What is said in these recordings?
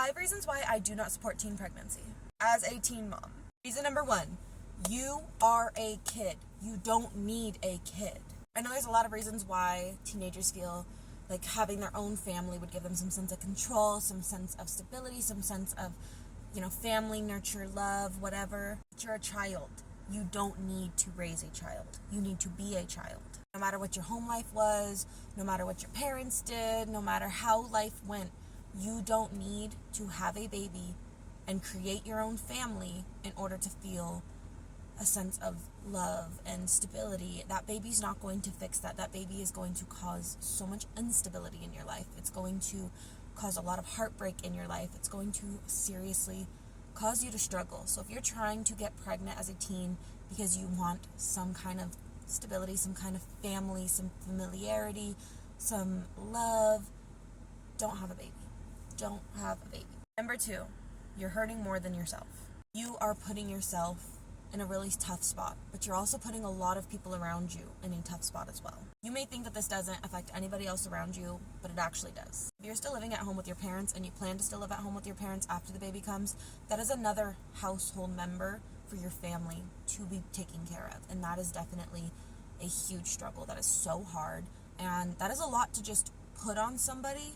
5 reasons why I do not support teen pregnancy as a teen mom. Reason number 1, you are a kid. You don't need a kid. I know there's a lot of reasons why teenagers feel like having their own family would give them some sense of control, some sense of stability, some sense of, family, nurture, love, whatever. But you're a child. You don't need to raise a child. You need to be a child. No matter what your home life was, no matter what your parents did, no matter how life went, you don't need to have a baby and create your own family in order to feel a sense of love and stability. That baby's not going to fix that. That baby is going to cause so much instability in your life. It's going to cause a lot of heartbreak in your life. It's going to seriously cause you to struggle. So if you're trying to get pregnant as a teen because you want some kind of stability, some kind of family, some familiarity, some love, don't have a baby. Don't have a baby. Number 2, you're hurting more than yourself. You are putting yourself in a really tough spot, but you're also putting a lot of people around you in a tough spot as well. You may think that this doesn't affect anybody else around you, but it actually does. If you're still living at home with your parents and you plan to still live at home with your parents after the baby comes, that is another household member for your family to be taken care of, and that is definitely a huge struggle. That is so hard, and that is a lot to just put on somebody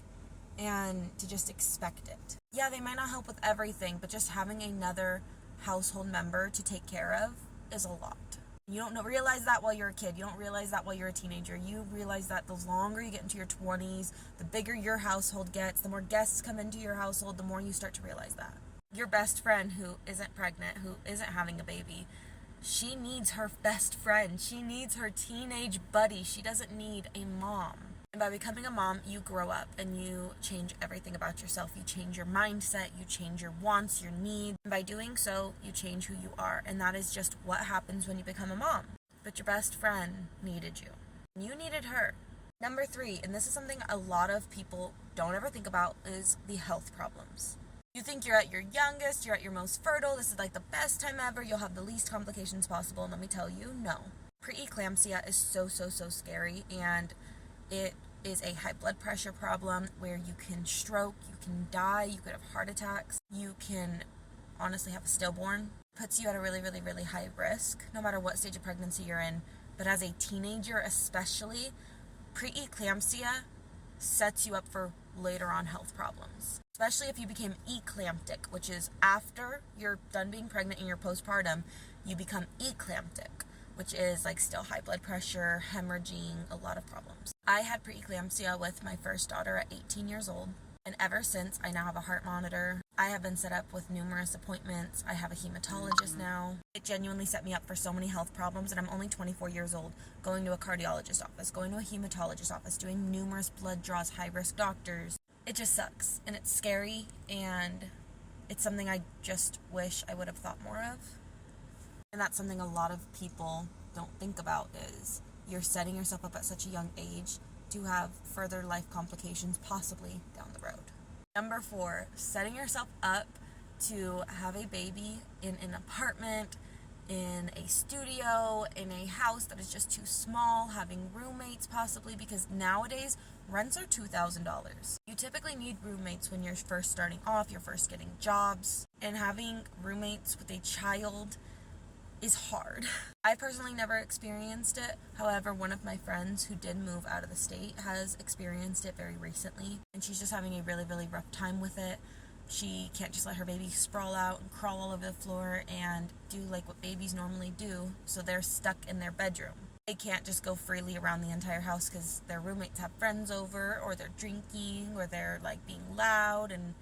and to just expect it. Yeah, they might not help with everything, but just having another household member to take care of is a lot. You don't realize that while you're a kid. You don't realize that while you're a teenager. You realize that the longer you get into your 20s, the bigger your household gets, the more guests come into your household, the more you start to realize that. Your best friend who isn't pregnant, who isn't having a baby, she needs her best friend. She needs her teenage buddy. She doesn't need a mom. And by becoming a mom, you grow up and you change everything about yourself. You change your mindset, you change your wants, your needs. And by doing so, you change who you are. And that is just what happens when you become a mom. But your best friend needed you. You needed her. Number 3, and this is something a lot of people don't ever think about, is the health problems. You think you're at your youngest, you're at your most fertile, this is like the best time ever, you'll have the least complications possible, and let me tell you, no. Preeclampsia is so scary, and it is a high blood pressure problem where you can stroke, you can die, you could have heart attacks, you can honestly have a stillborn. It puts you at a really high risk, no matter what stage of pregnancy you're in. But as a teenager especially, preeclampsia sets you up for later on health problems. Especially if you became eclamptic, which is after you're done being pregnant and you're postpartum, you become eclamptic, which is like still high blood pressure, hemorrhaging, a lot of problems. I had preeclampsia with my first daughter at 18 years old, and ever since I now have a heart monitor. I have been set up with numerous appointments. I have a hematologist now. It genuinely set me up for so many health problems, and I'm only 24 years old, going to a cardiologist office, going to a hematologist office, doing numerous blood draws, high-risk doctors. It just sucks, and it's scary, and it's something I just wish I would have thought more of. And that's something a lot of people don't think about, is you're setting yourself up at such a young age to have further life complications possibly down the road. Number 4, setting yourself up to have a baby in an apartment, in a studio, in a house that is just too small, having roommates possibly, because nowadays rents are $2,000. You typically need roommates when you're first starting off, you're first getting jobs, and having roommates with a child is hard. I personally never experienced it. However, one of my friends who did move out of the state has experienced it very recently, and she's just having a really rough time with it. She can't just let her baby sprawl out and crawl all over the floor and do like what babies normally do, so they're stuck in their bedroom. They can't just go freely around the entire house because their roommates have friends over, or they're drinking, or they're like being loud and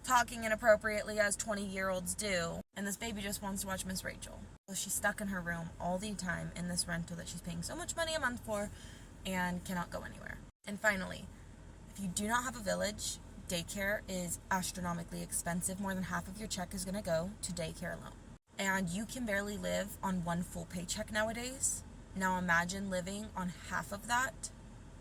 talking inappropriately as 20-year-olds do, and this baby just wants to watch Miss Rachel. So she's stuck in her room all the time in this rental that she's paying so much money a month for and cannot go anywhere. And finally, if you do not have a village, daycare is astronomically expensive. More than half of your check is going to go to daycare alone. And you can barely live on one full paycheck nowadays. Now imagine living on half of that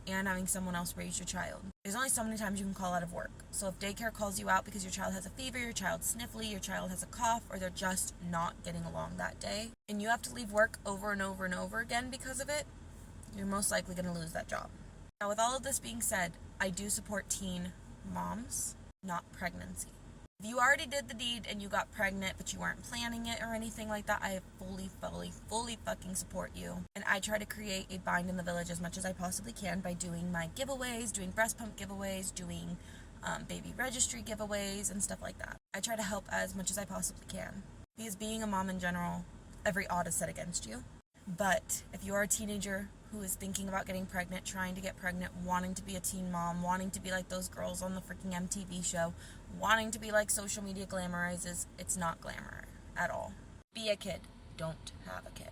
and having someone else raise your child. There's only so many times you can call out of work. So if daycare calls you out because your child has a fever, your child's sniffly, your child has a cough, or they're just not getting along that day, and you have to leave work over and over and over again because of it, you're most likely going to lose that job. Now, with all of this being said, I do support teen moms, not pregnancy. If you already did the deed and you got pregnant but you weren't planning it or anything like that, I fully fucking support you. And I try to create a bind in the village as much as I possibly can by doing my giveaways, doing breast pump giveaways, doing baby registry giveaways and stuff like that. I try to help as much as I possibly can. Because being a mom in general, every odd is set against you. But if you are a teenager who is thinking about getting pregnant, trying to get pregnant, wanting to be a teen mom, wanting to be like those girls on the freaking MTV show, wanting to be like social media glamorizes, it's not glamour at all. Be a kid. Don't have a kid.